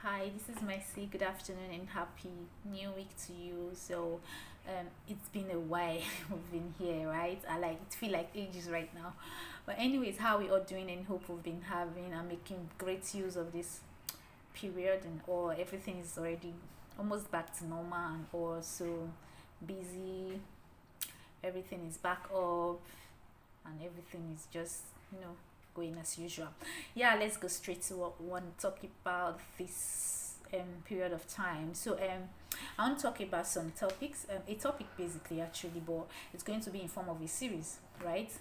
Hi, this is Mercy. Good afternoon and happy new week to you. It's been a while we've been here, right? It feel like ages right now. But anyways, how we all doing and hope we've been having and making great use of this period and all everything is already almost back to normal and all so busy. Everything is back up and everything is just going as usual. Yeah, let's go straight to what we want to talk about this period of time. I want to talk about some topics, a topic basically actually, but it's going to be in form of a series, right?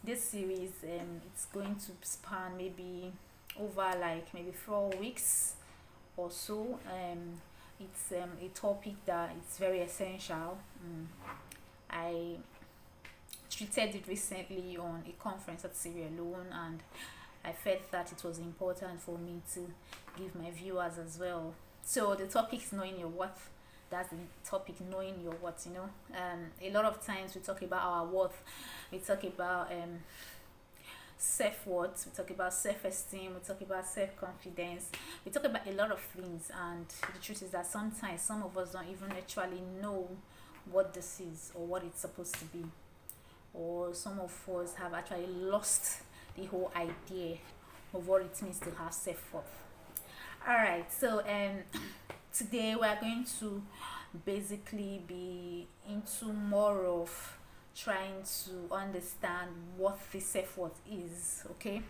This series it's going to span maybe over like maybe 4 weeks or so. It's a topic that it's very essential. I treated it recently on a conference at Series1, and I felt that it was important for me to give my viewers as well. So the topic is knowing your worth. That's the topic, knowing your worth. A lot of times we talk about our worth. We talk about self-worth. We talk about self-esteem. We talk about self-confidence. We talk about a lot of things, and the truth is that sometimes some of us don't even actually know what this is or what it's supposed to be, or some of us have actually lost the whole idea of what it means to have self-worth. All right, today we are going to basically be into more of trying to understand what the self-worth is. Okay,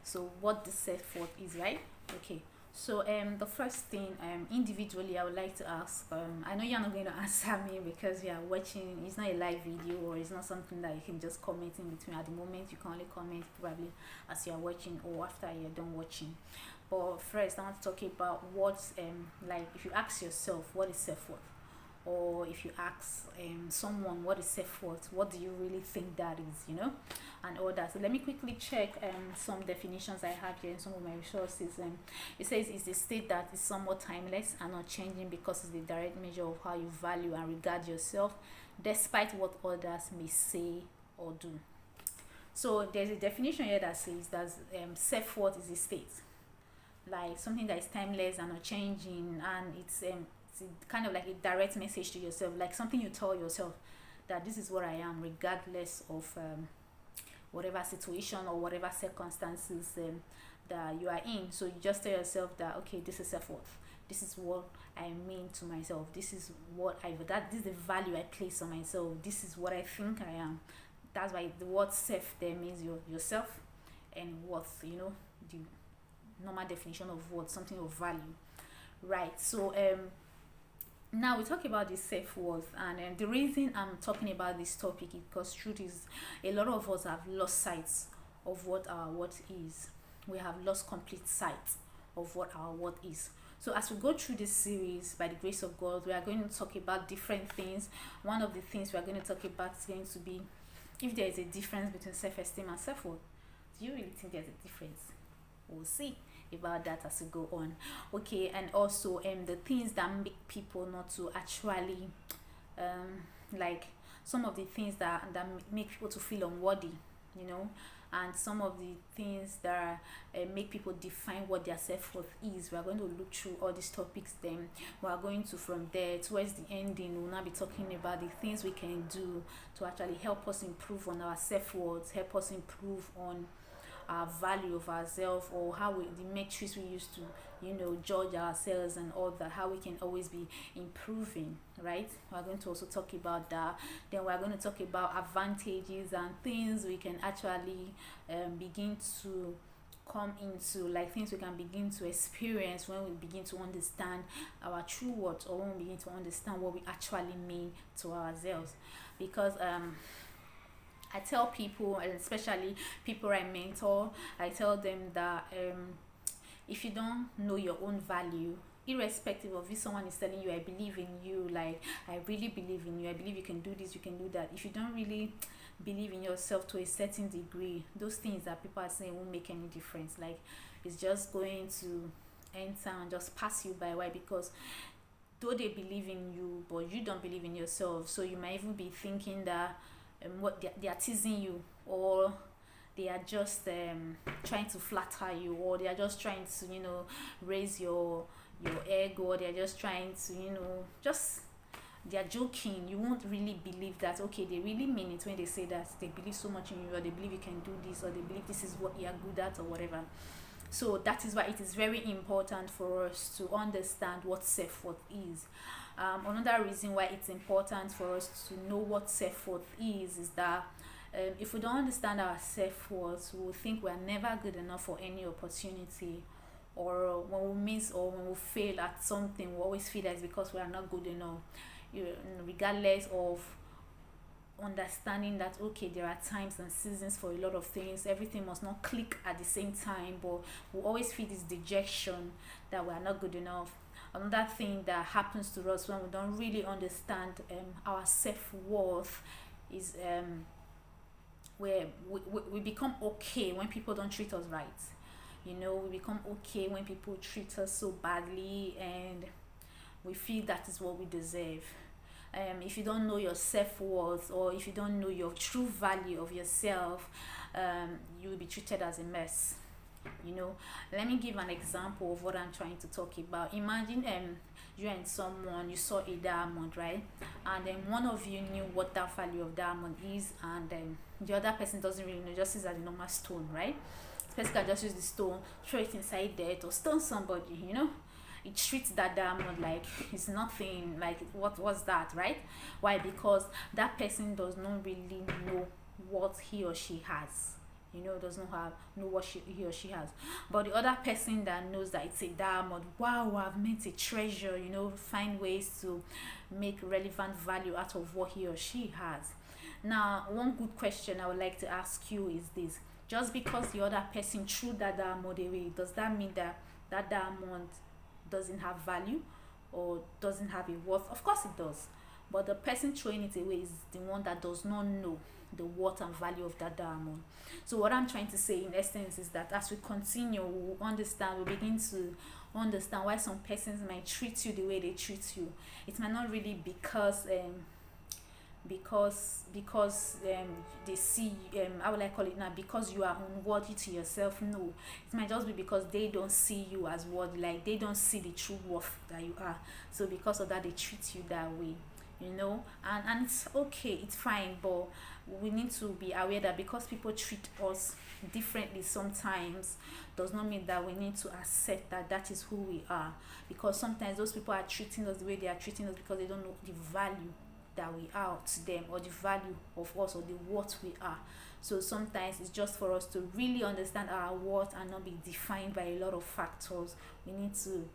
so what the self-worth is, right? Okay, the first thing, individually, I would like to ask. I know you're not going to answer me because you are watching. It's not a live video, or it's not something that you can just comment in between. At the moment, you can only comment probably as you are watching or after you're done watching. But first, I want to talk about what's like if you ask yourself what is self-worth, or if you ask someone what is self-worth, what do you really think that is, and all that. So let me quickly check some definitions I have here in some of my resources. It says it's a state that is somewhat timeless and not changing because it's the direct measure of how you value and regard yourself despite what others may say or do. So there's a definition here that says that self-worth is a state, like something that is timeless and not changing, and it's kind of like a direct message to yourself, like something you tell yourself that this is what I am, regardless of whatever situation or whatever circumstances that you are in. So you just tell yourself that, okay, this is self-worth, this is what I mean to myself, this is this is the value I place on myself, this is what I think I am. That's why the word self there means yourself, and worth, the normal definition of worth, something of value, right? Now we talk about this self-worth, and the reason I'm talking about this topic is because truth is a lot of us have lost sight of what our worth is. We have lost complete sight of what our worth is. So as we go through this series, by the grace of God, we are going to talk about different things. One of the things we are going to talk about is going to be if there is a difference between self-esteem and self-worth. Do you really think there's a difference? We'll see about that as we go on. Okay, and also the things that make people not to actually like some of the things that make people to feel unworthy, and some of the things that make people define what their self-worth is. We are going to look through all these topics, then we are going to, from there towards the ending, we'll now be talking about the things we can do to actually help us improve on our self-worth, help us improve on our value of ourselves, or the metrics we used to judge ourselves and all that, how we can always be improving, right? We're going to also talk about that. Then we're going to talk about advantages and things we can actually begin to come into, like things we can begin to experience when we begin to understand our true worth, or when we begin to understand what we actually mean to ourselves. Because I tell people, and especially people I mentor, I tell them that if you don't know your own value, irrespective of if someone is telling you, I believe in you, like I really believe in you, I believe you can do this, you can do that. If you don't really believe in yourself to a certain degree, those things that people are saying won't make any difference. Like it's just going to enter and just pass you by. Why? Because though they believe in you, but you don't believe in yourself, so you might even be thinking that what they are teasing you, or they are just trying to flatter you, or they are just trying to, raise your ego, or they are just trying to, just they are joking. You won't really believe that, okay, they really mean it when they say that they believe so much in you, or they believe you can do this, or they believe this is what you are good at, or whatever. So that is why it is very important for us to understand what self-worth is. Another reason why it's important for us to know what self-worth is that if we don't understand our self-worth, we will think we are never good enough for any opportunity, or when we miss or when we fail at something, we always feel that it's because we are not good enough. Regardless of understanding that, okay, there are times and seasons for a lot of things, everything must not click at the same time, but we always feel this dejection that we are not good enough. Another thing that happens to us when we don't really understand our self-worth is where we become okay when people don't treat us right. We become okay when people treat us so badly, and we feel that is what we deserve. If you don't know your self-worth, or if you don't know your true value of yourself, you will be treated as a mess. Let me give an example of what I'm trying to talk about. Imagine you and someone, you saw a diamond, right? And then one of you knew what that value of diamond is, and the other person doesn't really know, just sees as a normal stone, right? This person can just use the stone, throw it inside there to stone somebody. It treats that diamond like it's nothing, like what was that, right? Why? Because that person does not really know what he or she has. Does not know what he or she has. But the other person that knows that it's a diamond, wow, I've met a treasure, find ways to make relevant value out of what he or she has. Now, one good question I would like to ask you is this: just because the other person threw that diamond away, does that mean that that diamond doesn't have value or doesn't have a worth? Of course it does. But the person throwing it away is the one that does not know the worth and value of that diamond. So what I'm trying to say in essence is that as we continue, we begin to understand why some persons might treat you the way they treat you. It might not really because they see how will I call it now, because you are unworthy to yourself. No, it might just be because they don't see you as worthy, like they don't see the true worth that you are. So because of that, they treat you that way. And it's okay, it's fine, but we need to be aware that because people treat us differently sometimes, does not mean that we need to accept that that is who we are. Because sometimes those people are treating us the way they are treating us because they don't know the value that we are to them, or the value of us, or the what we are. So sometimes it's just for us to really understand our worth and not be defined by a lot of factors. We need to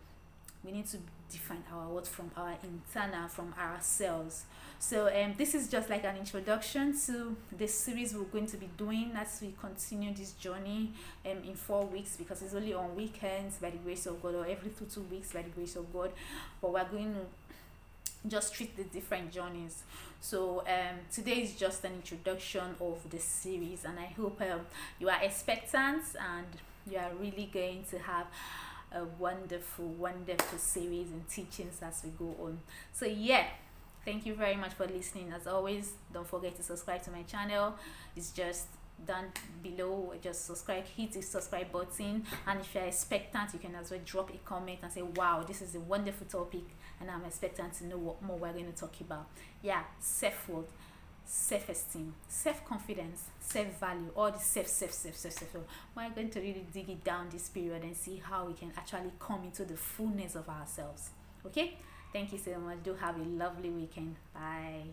define our worth from our internal, from ourselves. So this is just like an introduction to this series we're going to be doing as we continue this journey in 4 weeks, because it's only on weekends by the grace of God, or every 2 weeks by the grace of God. But we're going to just treat the different journeys. So today is just an introduction of the series, and I hope you are expectant and you are really going to have a wonderful series and teachings as we go on. So thank you very much for listening. As always, don't forget to subscribe to my channel. It's just down below. Just subscribe, hit the subscribe button, and if you're expectant, you can as well drop a comment and say, wow, this is a wonderful topic and I'm expectant to know what more we're going to talk about. Self-worth, self-esteem, self-confidence, self-value, all the self. We're going to really dig it down this period and see how we can actually come into the fullness of ourselves. Okay, thank you so much. Do have a lovely weekend. Bye.